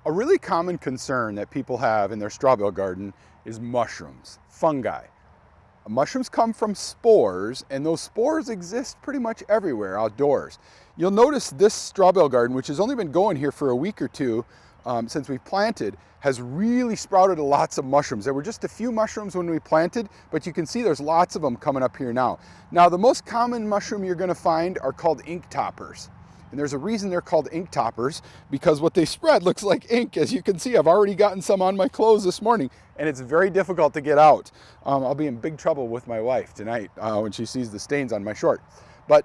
A really common concern that people have in their straw bale garden is mushrooms, fungi. Mushrooms come from spores, and those spores exist pretty much everywhere outdoors. You'll notice this straw bale garden, which has only been going here for a week or two since we planted, has really sprouted lots of mushrooms. There were just a few mushrooms when we planted, but you can see there's lots of them coming up here now. Now, the most common mushroom you're going to find are called ink toppers. And there's a reason they're called ink toppers, because what they spread looks like ink. As you can see, I've already gotten some on my clothes this morning, and it's very difficult to get out. I'll be in big trouble with my wife tonight when she sees the stains on my short. But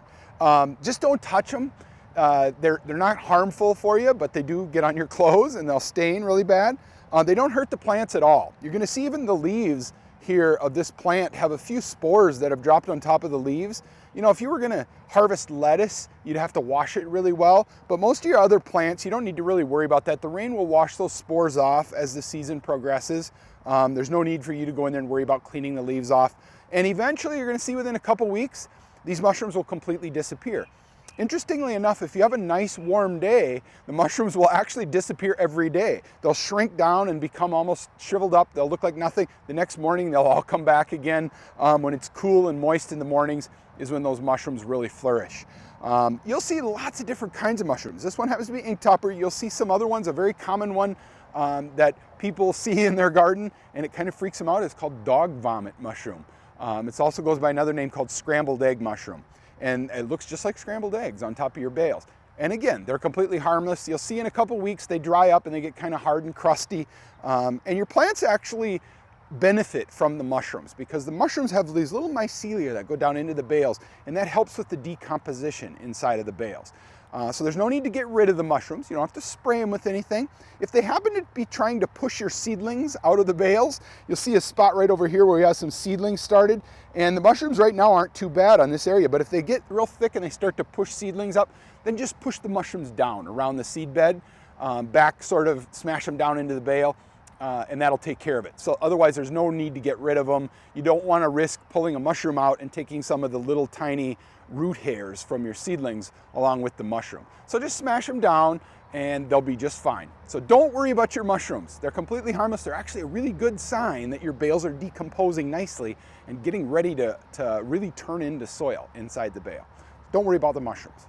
just don't touch them. They're not harmful for you, but they do get on your clothes and they'll stain really bad. They don't hurt the plants at all. You're gonna see even the leaves here of this plant have a few spores that have dropped on top of the leaves. You know, if you were gonna harvest lettuce, you'd have to wash it really well, but most of your other plants, you don't need to really worry about that. The rain will wash those spores off as the season progresses. There's no need for you to go in there and worry about cleaning the leaves off. And eventually, you're gonna see within a couple weeks, these mushrooms will completely disappear. Interestingly enough, if you have a nice warm day, the mushrooms will actually disappear every day. They'll shrink down and become almost shriveled up. They'll look like nothing. The next morning, they'll all come back again. When it's cool and moist in the mornings is when those mushrooms really flourish. You'll see lots of different kinds of mushrooms. This one happens to be ink topper. You'll see some other ones. A very common one that people see in their garden, and it kind of freaks them out, is called dog vomit mushroom. It also goes by another name called scrambled egg mushroom. And it looks just like scrambled eggs on top of your bales. And again, they're completely harmless. You'll see in a couple weeks they dry up and they get kind of hard and crusty. And your plants actually benefit from the mushrooms, because the mushrooms have these little mycelia that go down into the bales, and that helps with the decomposition inside of the bales. So there's no need to get rid of the mushrooms. You don't have to spray them with anything. If they happen to be trying to push your seedlings out of the bales, you'll see a spot right over here where we have some seedlings started. And the mushrooms right now aren't too bad on this area, but if they get real thick and they start to push seedlings up, then just push the mushrooms down around the seed bed, back sort of smash them down into the bale, and that'll take care of it. So otherwise, there's no need to get rid of them. You don't want to risk pulling a mushroom out and taking some of the little tiny root hairs from your seedlings along with the mushroom. So just smash them down and they'll be just fine. So don't worry about your mushrooms. They're completely harmless. They're actually a really good sign that your bales are decomposing nicely and getting ready to really turn into soil inside the bale. Don't worry about the mushrooms.